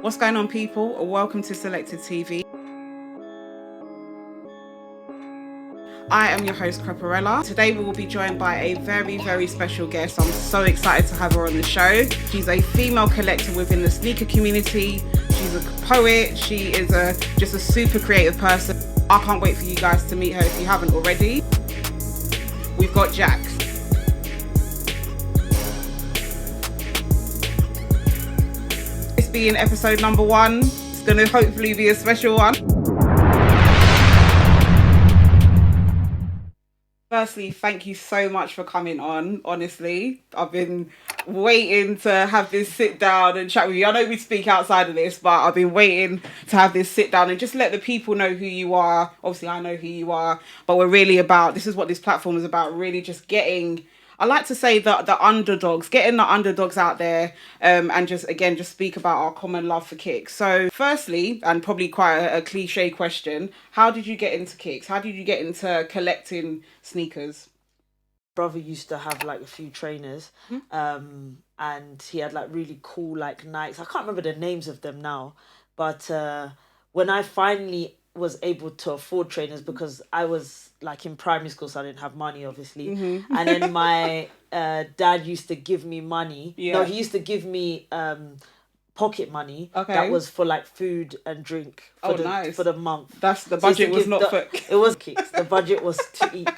What's going on, people? Welcome to Solekted TV. I am your host, Creparella. Today we will be joined by a very, very special guest. I'm so excited to have her on the show. She's a female collector within the sneaker community. She's a poet. She is just a super creative person. I can't wait for you guys to meet her if you haven't already. We've got JJACQZ. This being episode number 1, it's going to hopefully be a special one. Firstly, thank you so much for coming on. Honestly, I've been waiting to have this sit down and chat with you. I know we speak outside of this, but I've been waiting to have this sit down and just let the people know who you are. Obviously, I know who you are, but we're really about, this is what this platform is about, really just getting, I like to say that the underdogs, getting the underdogs out there, and just speak about our common love for kicks. So firstly, and probably quite a cliche question, how did you get into kicks? How did you get into collecting sneakers? Brother used to have like a few trainers, and he had like really cool like Nikes. I can't remember the names of them now, but when I finally was able to afford trainers, because I was like in primary school, so I didn't have money, obviously. And then my dad used to give me money. Yeah. No, he used to give me pocket money. Okay. That was for like food and drink for nice. for the month. That's the So he used to budget was give not the- for... It was kicks. The budget was to eat.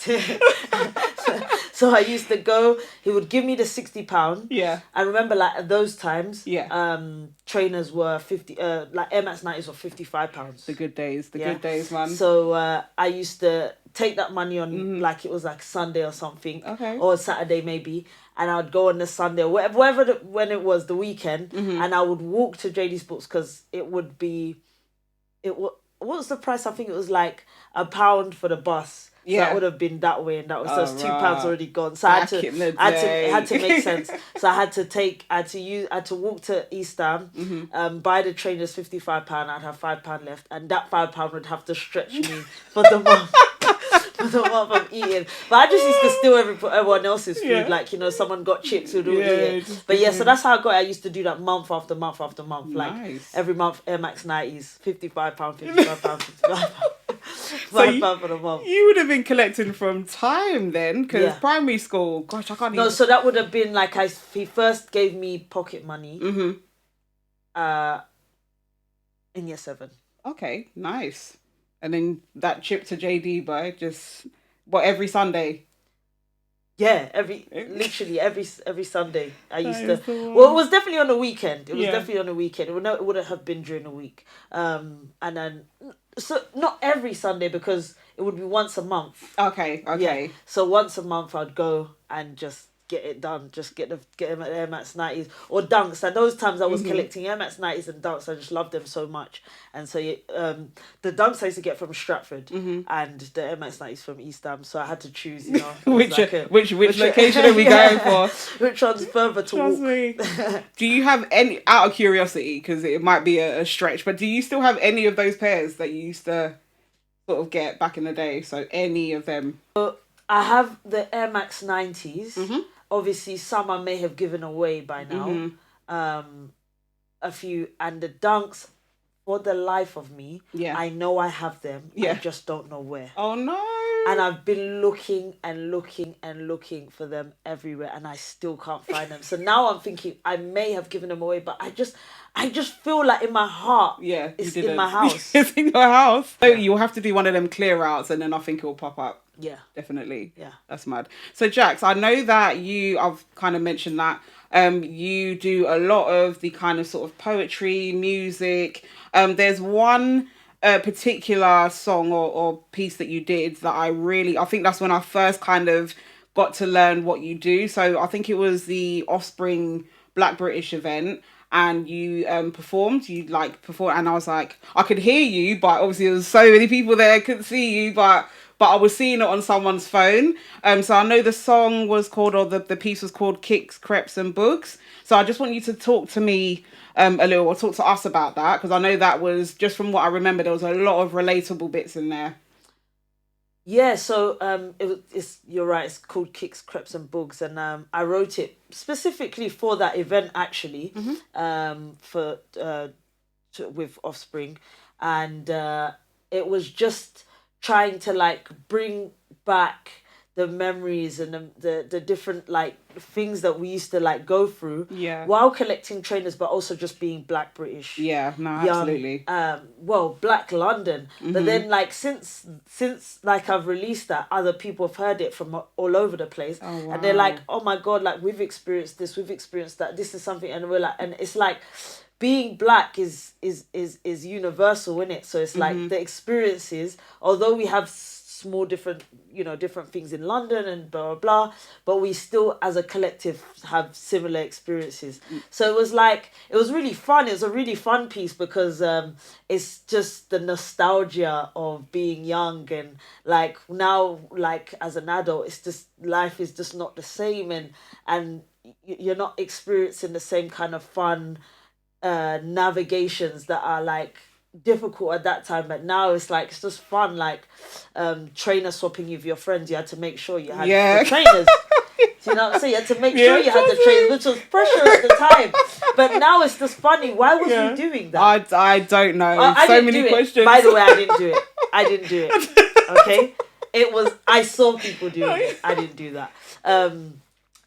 So I used to go. He would give me the £60. Yeah. I remember like at those times. Yeah. Trainers were 50. Like Air Max 90s were £55. The good days, good days, man. So I used to take that money on like it was like Sunday or something, Okay. or Saturday maybe, and I would go on the Sunday or whatever when it was the weekend, and I would walk to JD Sports because it would be, what was the price? I think it was like £1 for the bus. So Yeah. that would have been that way, and that was just £2 Alright. already gone. So I had Back in the it had to day. make sense. So I had to walk to East Ham, buy the trainers £55. I'd have £5 left, and that £5 would have to stretch me for the month. For the month I'm eating. But I just used to steal everyone else's food. Yeah. Like, someone got chips, we'd all eat it. just But yeah, so that's how I got it. I used to do that month after month after month. Like Nice. every month, Air Max 90s, £55, £55. So £5 for the month. You would have been collecting from time then, because Yeah. primary school, gosh, I can't No, even... so that would have been like he first gave me pocket money in year 7. Okay, nice. And then that trip to JD, by just, every Sunday? Yeah, literally every Sunday I used That to. is the one. Well, it was definitely on the weekend. It was Yeah. definitely on the weekend. It wouldn't have been during the week. And then so not every Sunday, because it would be once a month. Okay. Yeah. So once a month I'd go and just get it done. Just get them at Air Max 90s or Dunks. And those times I was collecting Air Max 90s and Dunks. I just loved them so much. And so the Dunks I used to get from Stratford and the Air Max 90s from East Ham. So I had to choose, It was Which location are we going for? Which one's further to Trust walk? me. Do you have any, out of curiosity, because it might be a stretch, but do you still have any of those pairs that you used to sort of get back in the day? So any of them? I have the Air Max 90s. Obviously, some I may have given away by now. A few. And the Dunks, for the life of me, Yeah. I know I have them. Yeah. I just don't know where. Oh no. And I've been looking and looking and looking for them everywhere, and I still can't find them. So now I'm thinking I may have given them away, but I just feel like in my heart, Yeah, it's you in didn't. my house. It's in your house. So you'll have to do one of them clear outs, and then I think it will pop up. Yeah. Definitely. Yeah. That's mad. So JJACQZ, I know that I've kind of mentioned that you do a lot of the kind of sort of poetry, music. There's one particular song or piece that you did that I think that's when I first kind of got to learn what you do. So I think it was the Offspring Black British event, and you performed, and I was like, I could hear you, but obviously there was so many people there, I couldn't see you, but I was seeing it on someone's phone. So I know the song was called, or the piece was called Kicks, Creps and Boogs. So I just want you to talk to me a little, or talk to us about that, because I know that was, just from what I remember, there was a lot of relatable bits in there. Yeah, so you're right, it's called Kicks, Creps and Boogs, and I wrote it specifically for that event, actually, for with Offspring, and it was just trying to like bring back the memories and the different like things that we used to like go through while collecting trainers, but also just being Black British, no, young, absolutely, Black London. But then like since like I've released that, other people have heard it from all over the place, and they're like, oh my god, like we've experienced this, we've experienced that, this is something, and we're like, and it's like being Black is universal, in it. So it's like the experiences, although we have small different things in London and blah blah blah, but we still as a collective have similar experiences. So it was really fun. It was a really fun piece because it's just the nostalgia of being young, and like now, like as an adult, it's just life is just not the same, and you're not experiencing the same kind of fun navigations that are like difficult at that time. But now it's like, it's just fun, like trainer swapping with your friends. You had to make sure you had the trainers. Do you know what I'm saying? You had to make sure you had the trainers, which was pressure at the time. But now it's just funny. Why was we doing that? I don't know. I so didn't many do questions. It. By the way, I didn't do it. I didn't do it. Okay? It was, I saw people doing it. I didn't do that.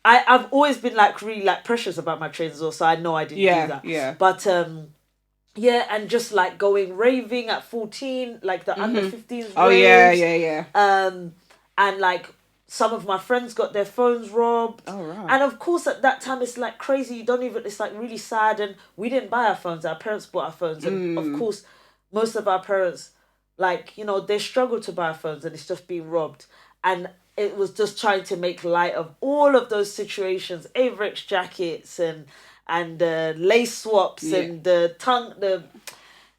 I've always been like really like precious about my trainers also. I know I didn't do that. Yeah. But and just like going raving at 14, like the under 15s. Oh raves. yeah. And like some of my friends got their phones robbed. Oh right. And of course at that time it's like crazy. You don't even. It's like really sad. And we didn't buy our phones. Our parents bought our phones. And of course, most of our parents, like they struggle to buy phones, and it's just being robbed. And it was just trying to make light of all of those situations, Averex jackets and lace swaps and the tongue. Do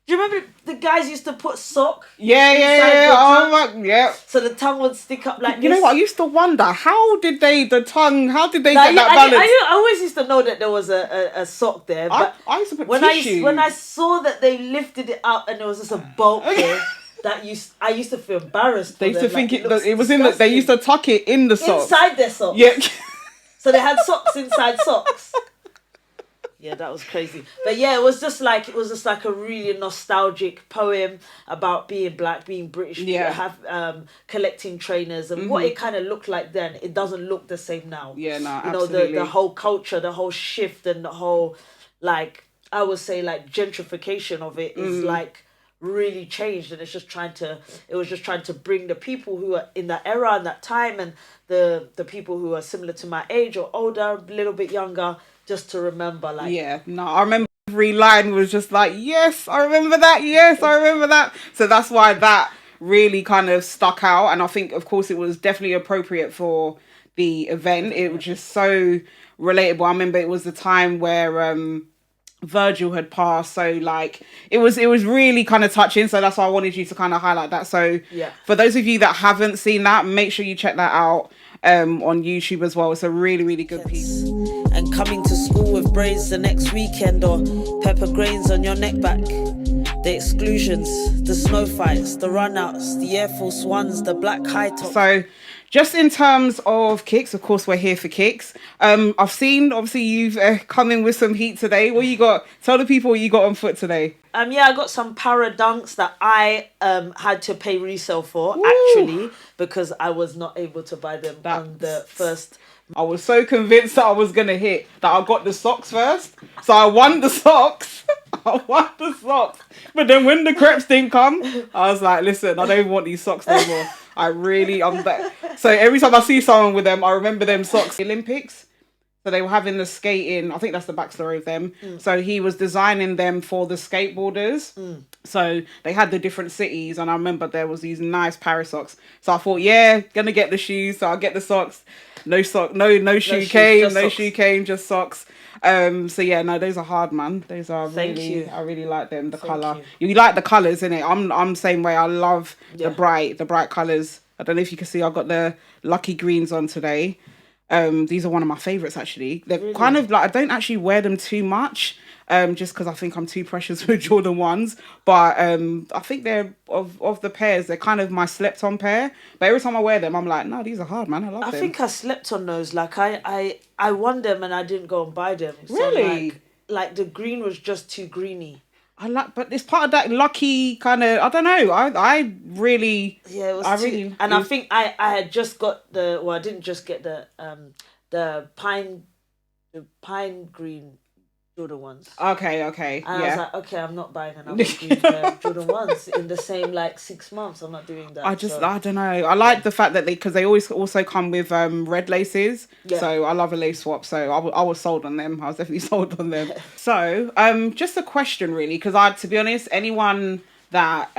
you remember the guys used to put sock? Yeah. Oh my, yeah. So the tongue would stick up like this. You know what? I used to wonder, how did they get that balance? I always used to know that there was a sock there. But I used to put when tissue. when I saw that they lifted it up and there was just a bulk there. I used to feel embarrassed. They used to think it was in they used to tuck it in the socks. Inside their socks. Yeah. So they had socks inside socks. Yeah, that was crazy. But yeah, it was just like a really nostalgic poem about being Black, being British, collecting trainers, and what it kind of looked like then. It doesn't look the same now. Yeah, no, absolutely. The whole culture, the whole shift, and the whole, like, I would say, like, gentrification of it is like really changed, and it was just trying to bring the people who are in that era and that time, and the people who are similar to my age or older, a little bit younger, just to remember, like... Yeah, no, I remember every line was just like, yes, I remember that. So that's why that really kind of stuck out. And I think, of course, it was definitely appropriate for the event. It was just so relatable. I remember it was the time where Virgil had passed. So, like, it was really kind of touching. So that's why I wanted you to kind of highlight that. So for those of you that haven't seen that, make sure you check that out on YouTube as well. It's a really, really good piece. And coming to school with braids the next weekend, or pepper grains on your neck back. The exclusions, the snow fights, the runouts, the Air Force Ones, the black high tops. So just in terms of kicks, of course, we're here for kicks. I've seen, obviously, you've come in with some heat today. What you got? Tell the people what you got on foot today. I got some para dunks that I had to pay resale for, actually, because I was not able to buy them on the first... I was so convinced that I was going to hit that I got the socks first. So I won the socks. But then when the crepes didn't come, I was like, listen, I don't even want these socks no more. I'm back. So every time I see someone with them, I remember them socks. Olympics. So they were having the skating. I think that's the backstory of them. So he was designing them for the skateboarders. So they had the different cities. And I remember there was these nice Paris socks. So I thought, going to get the shoes. So I'll get the socks. No shoe came, just socks. So yeah, no, those are hard, man. Those are I really like them. The colour. You like the colours, innit? I'm the same way. I love the bright colours. I don't know if you can see, I've got the lucky greens on today. These are one of my favourites, actually. They're kind of like, I don't actually wear them too much, just because I think I'm too precious with Jordan 1s. But I think they're, of the pairs, they're kind of my slept-on pair. But every time I wear them, I'm like, no, these are hard, man. I love them. I think I slept on those. Like, I won them and I didn't go and buy them. So really? Like the green was just too greeny. I like, but it's part of that lucky kind of. I don't know. I really, Yeah, it was I too, really, and I think I had just got I didn't just get the pine green Jordan ones. okay, And I was yeah. like, okay, I'm not buying another green pair of Jordan 1s in the same, like, 6 months. I'm not doing that. So, I don't know. I yeah. like the fact that because they always also come with red laces. Yeah. So I love a lace swap. So I was sold on them. I was definitely sold on them. So just a question really, because to be honest, anyone that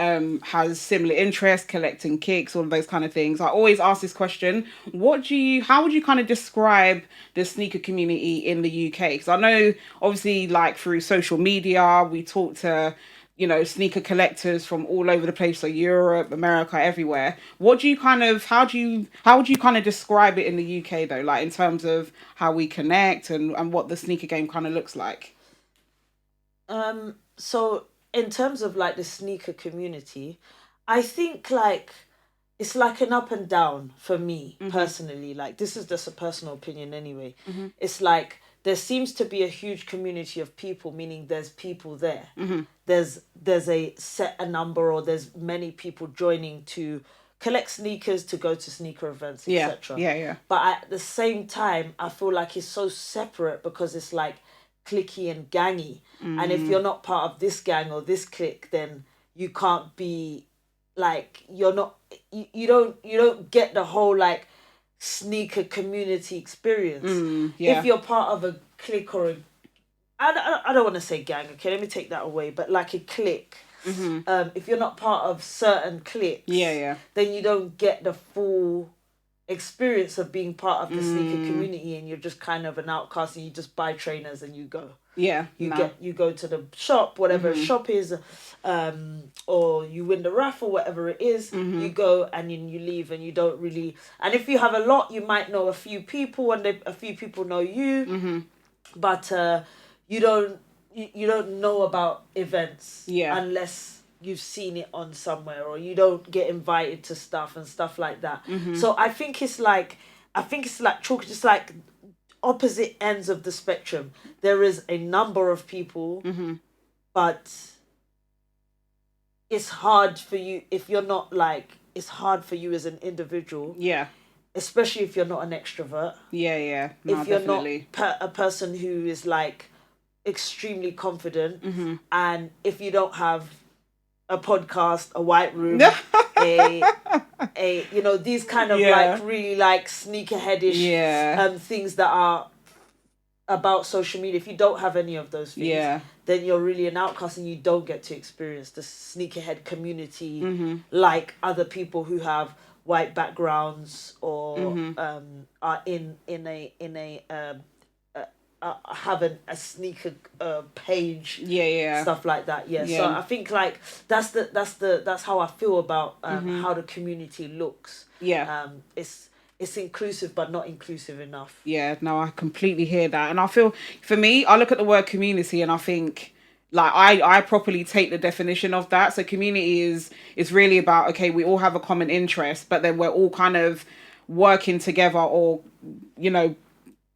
has similar interests, collecting kicks, all of those kind of things, I always ask this question: how would you kind of describe the sneaker community in the UK? Because I know obviously like through social media, we talk to sneaker collectors from all over the place, so Europe, America, everywhere. How would you kind of describe it in the UK though, like in terms of how we connect and what the sneaker game kind of looks like? So in terms of like the sneaker community, I think like it's like an up and down for me personally. Like this is just a personal opinion anyway. It's like there seems to be a huge community of people, meaning there's people there. There's a number, or there's many people joining to collect sneakers, to go to sneaker events, Yeah, etc. yeah. But at the same time, I feel like it's so separate because it's like clicky and gangy. And if you're not part of this gang or this clique, then you can't be like you're not you don't get the whole like sneaker community experience. Yeah. If you're part of a clique or I don't want to say gang, okay, let me take that away, but like a clique. If you're not part of certain cliques, Yeah. then you don't get the full experience of being part of the sneaker community, and you're just kind of an outcast, and you just buy trainers and you go. Yeah. You go to the shop, whatever shop is, or you win the raffle, whatever it is. You go and you leave, and you don't really. And if you have a lot, you might know a few people, and a few people know you, but you don't know about events unless you've seen it on somewhere, or you don't get invited to stuff and stuff like that. So I think it's like chalk, just like opposite ends of the spectrum. There is a number of people, but it's hard for you if you're not like, it's hard for you as an individual. Yeah. Especially if you're not an extrovert. Yeah. No, if you're definitely. not a person who is like extremely confident, and if you don't have a podcast, a white room, a these kind of like really like sneakerheadish things that are about social media. If you don't have any of those things, then you're really an outcast, and you don't get to experience the sneakerhead community like other people who have white backgrounds or are in a having a sneaker page, stuff like that. So I think like that's how I feel about how the community looks. It's inclusive but not inclusive enough. No, I completely hear that, and I feel, for me, I look at the word community and I think like I properly take the definition of that. So community is really about, okay, we all have a common interest, but then we're all kind of working together, or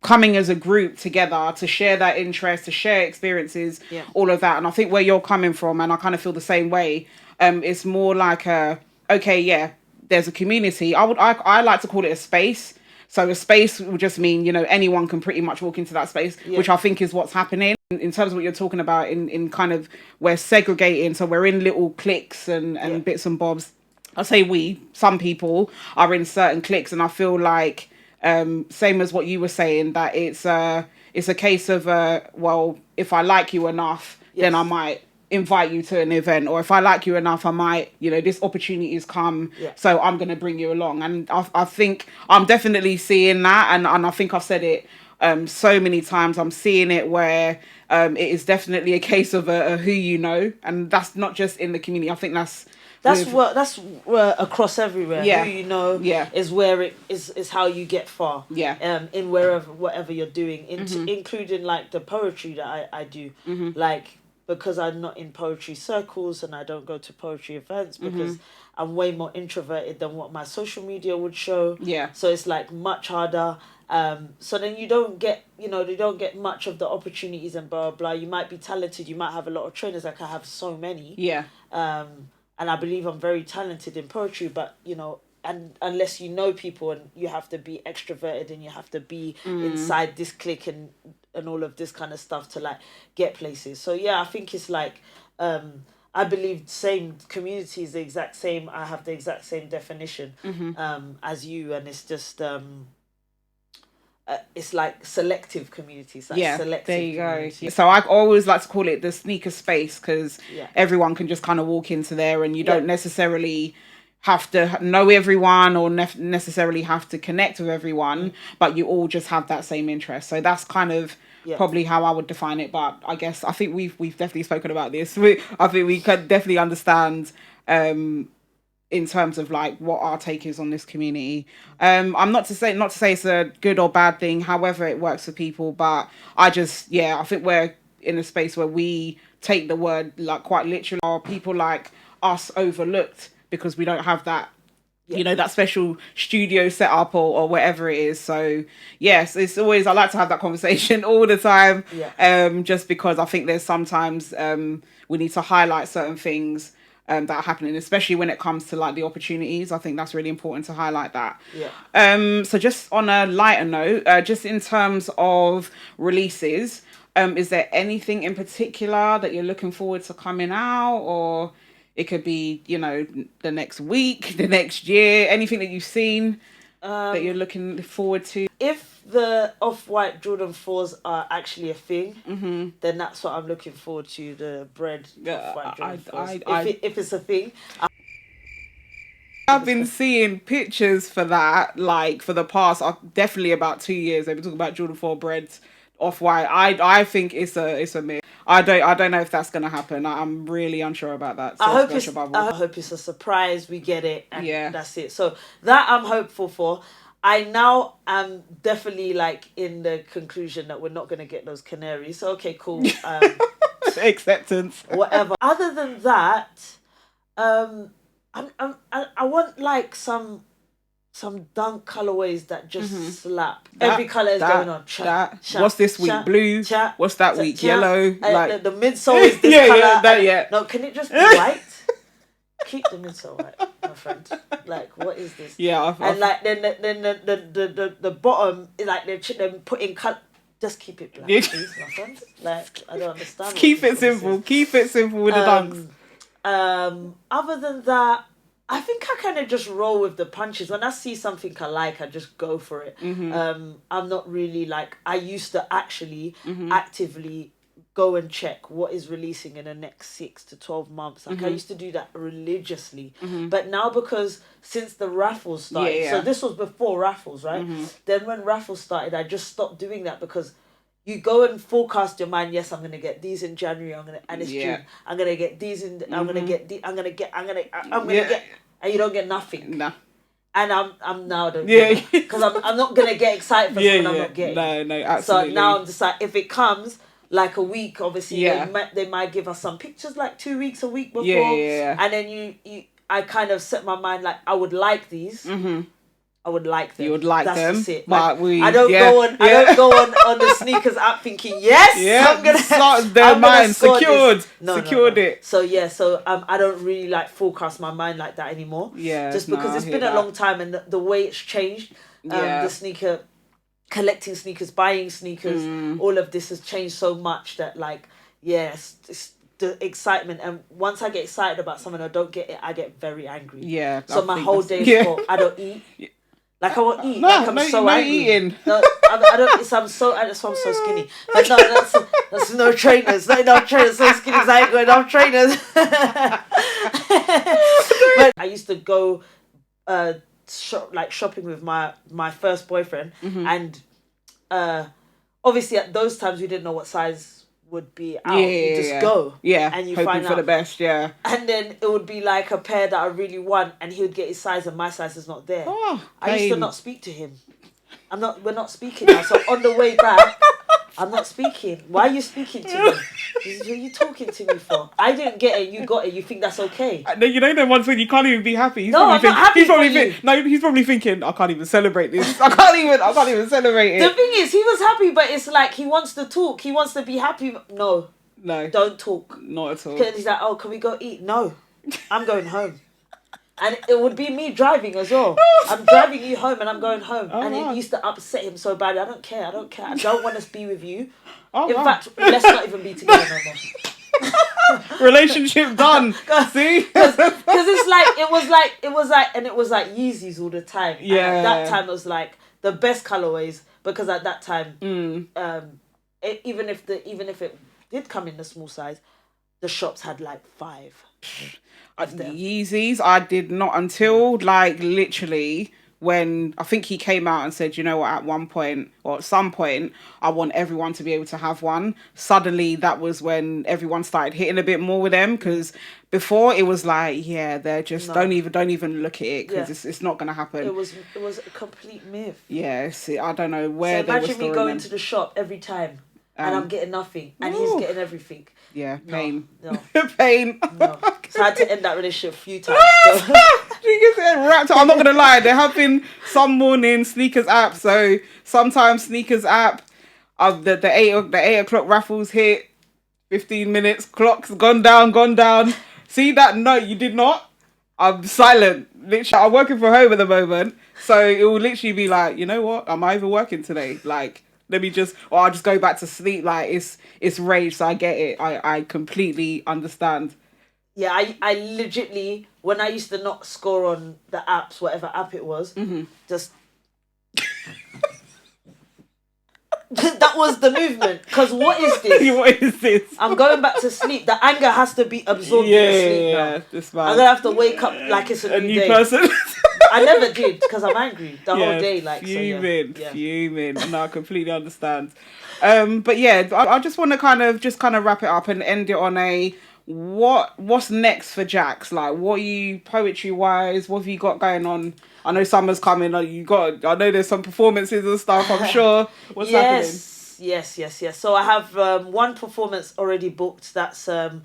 coming as a group together to share that interest, to share experiences, all of that. And I think where you're coming from, and I kind of feel the same way, it's more like there's a community. I like to call it a space. So a space would just mean, anyone can pretty much walk into that space, which I think is what's happening. In terms of what you're talking about, in kind of, we're segregating, so we're in little cliques and bits and bobs. I say some people are in certain cliques, and I feel like, same as what you were saying, that it's a case of well, if I like you enough, then I might invite you to an event, or if I like you enough, I might, this opportunity has come, so I'm going to bring you along. And I think I'm definitely seeing that, and I think I've said it so many times. I'm seeing it where it is definitely a case of a who you know, and that's not just in the community. I think that's where across everywhere. Who you know is where it is how you get far. In whatever you're doing, including like the poetry that I do. Like because I'm not in poetry circles and I don't go to poetry events because I'm way more introverted than what my social media would show. Yeah. So it's like much harder. So then you don't get, you don't get much of the opportunities and blah, blah. You might be talented. You might have a lot of trainers. Like I have so many. Yeah. And I believe I'm very talented in poetry, but, and unless you know people and you have to be extroverted and you have to be inside this clique and all of this kind of stuff to like get places. So yeah, I think it's like I believe same community is the exact same. I have the exact same definition as you, and it's just it's like selective communities. Like selective there you communities. go. So I always like to call it the sneaker space because everyone can just kind of walk into there, and you don't necessarily have to know everyone or necessarily have to connect with everyone, but you all just have that same interest. So that's kind of probably how I would define it. But I think we've definitely spoken about this. I think we could definitely understand in terms of like what our take is on this community. I'm not to say it's a good or bad thing, however it works for people, but I think we're in a space where we take the word like quite literally. Are people like us overlooked because we don't have that that special studio set up or whatever it is. So yes, it's always, I like to have that conversation all the time. Just because I think there's sometimes we need to highlight certain things that are happening, especially when it comes to like the opportunities. I think that's really important to highlight that. So just on a lighter note, just in terms of releases, is there anything in particular that you're looking forward to coming out, or it could be, the next week, the next year, anything that you've seen that you're looking forward to? If the Off-White Jordan 4s are actually a thing, then that's what I'm looking forward to, the Breds Off-White Jordan 4s. If it's a thing. I've been seeing pictures for that, like for the past, definitely about 2 years. They've been talking about Jordan 4 Breds Off-White. I think it's a myth. I don't know if that's gonna happen. I'm really unsure about that. I hope it's a surprise. We get it, and that's it. So that I'm hopeful for. I now am definitely like in the conclusion that we're not gonna get those canaries. So okay, cool. Acceptance. Whatever. Other than that, I want like some dunk colorways that just slap. Every color is going on. What's this week? Blue. What's that week? Yellow. Like the midsole is this color. No, can it just be white? Keep the midsole white, my friend. Like, what is this? And like then the bottom, like they're putting color. Just keep it black, please, my friend. Like, I don't understand. Keep it simple. Keep it simple with the dunks. Other than that, I think I kind of just roll with the punches. When I see something I like, I just go for it. I'm not really like, I used to actually actively go and check what is releasing in the next 6 to 12 months. Like I used to do that religiously. But now, because since the raffles started, so this was before raffles, right? Then when raffles started, I just stopped doing that because you go and forecast your mind. Yes, I'm gonna get these in January. And it's June. I'm gonna get these in. I'm gonna get. I'm gonna get. And you don't get nothing. Nah. And I'm now because I'm not gonna get excited for something I'm not getting. No, absolutely. So now I'm just like, if it comes like a week, obviously they might give us some pictures like 2 weeks, a week before. And then I kind of set my mind like, I would like these. I would like them. You would like them. That's it. But like, I don't go on the sneakers app thinking, I'm gonna secured it. So I don't really like forecast my mind like that anymore. Just because it's been a long time, and the way it's changed. The sneaker, collecting sneakers, buying sneakers, all of this has changed so much that like, it's the excitement, and once I get excited about something, I don't get it, I get very angry. So my whole day is full. I don't eat. Like I won't eat. I'm so angry. Eating. No, I don't. I'm so skinny. But no, that's no trainers. No trainers. So skinny. I ain't got enough trainers. But I used to go, shopping with my first boyfriend, and obviously at those times we didn't know what size would be out. You just go. And you find out for the best. And then it would be like a pair that I really want, and he would get his size and my size is not there. I used to not speak to him. We're not speaking now. So on the way back, I'm not speaking. Why are you speaking to me? What are you talking to me for? I didn't get it. You got it. You think that's okay? No, you know the ones when you can't even be happy. No, I'm not happy for you. No, he's probably thinking, I can't even celebrate this. I can't even celebrate it. The thing is, he was happy, but it's like he wants to talk. He wants to be happy. No, don't talk. Not at all. He's like, oh, can we go eat? No, I'm going home. And it would be me driving as well. I'm driving you home and I'm going home. And it used to upset him so badly. I don't care. I don't want to be with you. In fact, let's not even be together no more. Relationship done. See? Because it was like Yeezys all the time. Yeah. And at that time it was like the best colorways, because at that time, even if it did come in the small size, the shops had like 5. Yeezys, I did not until like literally when I think he came out and said, you know what, at one point or at some point, I want everyone to be able to have one. Suddenly, that was when everyone started hitting a bit more with them, because before it was like, yeah, they're just don't even look at it, because it's not gonna happen. It was a complete myth. Yeah, I don't know where. So imagine me going to the shop every time. And I'm getting nothing, and he's getting everything. Yeah, pain. No. Pain. No. So I had to end that relationship a few times. Wrapped up. I'm not gonna lie, there have been some mornings Sneakers app. So sometimes Sneakers app, the 8 o'clock raffles hit. 15 minutes, clock's gone down. See that? No, you did not. I'm silent. Literally, I'm working from home at the moment, so it will literally be like, you know what? Am I even working today? Like, let me just, or I'll just go back to sleep. Like, it's rage, so I get it. I completely understand. Yeah, I legitimately, when I used to not score on the apps, whatever app it was, just... that was the movement. Because what is this? What is this? I'm going back to sleep. The anger has to be absorbed in the sleep now. This man. I'm going to have to wake up like it's a new day. Person. I never did, because I'm angry the whole day. Like, fuming. No, I completely understand. But yeah, I just want to kind of wrap it up and end it on a what's next for Jax? Like, what are you poetry wise? What have you got going on? I know summer's coming. I know there's some performances and stuff. I'm sure. What's happening? Yes. So I have one performance already booked. That's on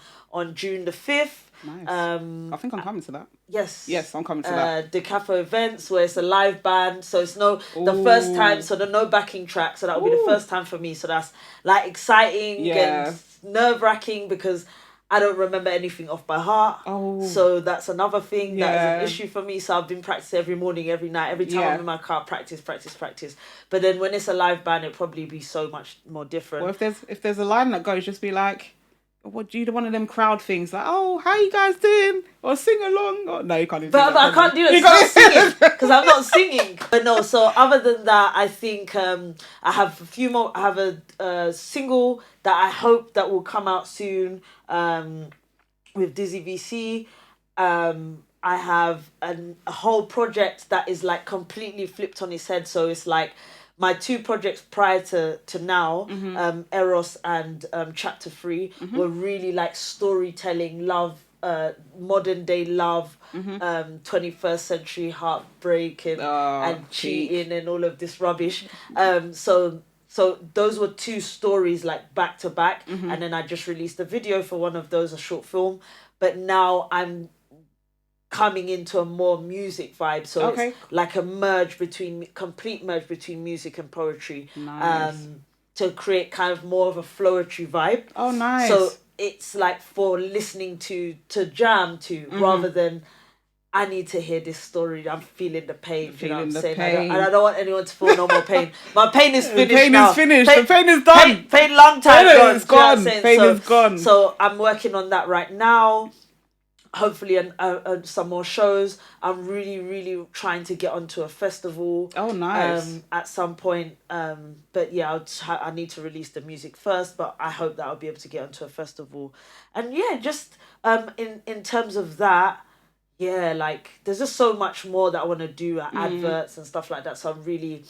June the 5th. Nice. I think I'm coming to that. Yes, I'm coming to that. JJACQZ events where it's a live band, so it's the first time, so there's no backing track, so that will be the first time for me. So that's like exciting and nerve-wracking, because I don't remember anything off by heart. So that's another thing that is an issue for me. So I've been practicing every morning, every night, every time I'm in my car, practice. But then when it's a live band, it'll probably be so much more different. Well, if there's a line that goes, just be like, what do you do? One of them crowd things like, oh, how you guys doing? Or sing along? Or no, you can't even. But I can't do it. It's not singing, because I'm not singing. But no. So other than that, I think I have a few more. I have a single that I hope that will come out soon with Dizzy VC. I have a whole project that is like completely flipped on its head. So it's like my 2 projects prior to now, Eros and Chapter 3, were really like storytelling, love, modern day love, 21st century heartbreak and cheating and all of this rubbish. So those were 2 stories like back to back, and then I just released a video for one of those, a short film. But now I'm coming into a more music vibe, so it's like a complete merge between music and poetry. Nice. To create kind of more of a floetry vibe. Oh, nice. So it's like for listening to jam to, rather than I need to hear this story. I'm feeling the pain. You know what I'm saying? I don't want anyone to feel no more pain. My pain is finished. The pain now. is finished. The pain is done. Pain long time gone. It's gone. Pain is gone. So I'm working on that right now. Hopefully, some more shows. I'm really, really trying to get onto a festival. Oh, nice. At some point. But yeah, I need to release the music first. But I hope that I'll be able to get onto a festival. And yeah, just in terms of that, yeah, like there's just so much more that I want to do, adverts and stuff like that. So I'm really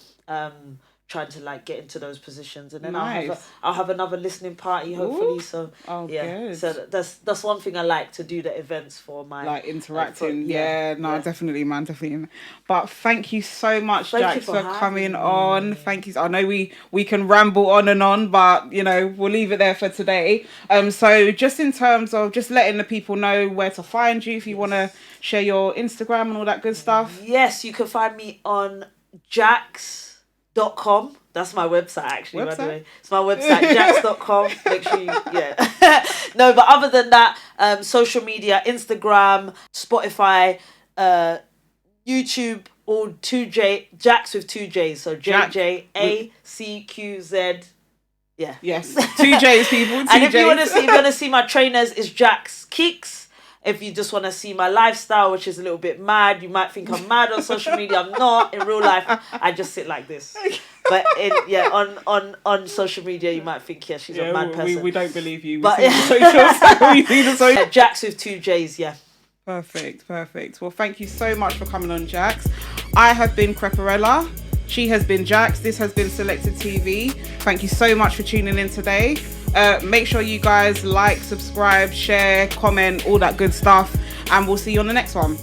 trying to like get into those positions, and then Nice. I'll have another listening party hopefully. Ooh. So Oh, yeah, good. so that's one thing I like to do, the events for my Like interacting. like, yeah, no, yeah. definitely, man, definitely. But thank you so much, Thank you Jax, for for having coming me. on. Thank you. I know we can ramble on and on, but you know, we'll leave it there for today. So just in terms of just letting the people know where to find you, if you want to share your Instagram and all that good stuff. Yes, you can find me on JJACQZ.com. That's my website, actually, by the way. It's my website, JJACQZ.com. Make sure you, No, but other than that, social media, Instagram, Spotify, YouTube, all JJACQZ with 2 J's. So JJACQZ. Yeah. Yes. 2 J's, people. 2 And if J's. you want to see my trainers, it's JJACQZ. If you just want to see my lifestyle, which is a little bit mad, you might think I'm mad on social media. I'm not. In real life, I just sit like this. But on social media, you might think, yeah, she's a mad person. We don't believe you. But we see the socials. JJACQZ with 2 J's, yeah. Perfect. Well, thank you so much for coming on, Jax. I have been Creparella. She has been Jax. This has been Solekted TV. Thank you so much for tuning in today. Make sure you guys like, subscribe, share, comment, all that good stuff. And we'll see you on the next one.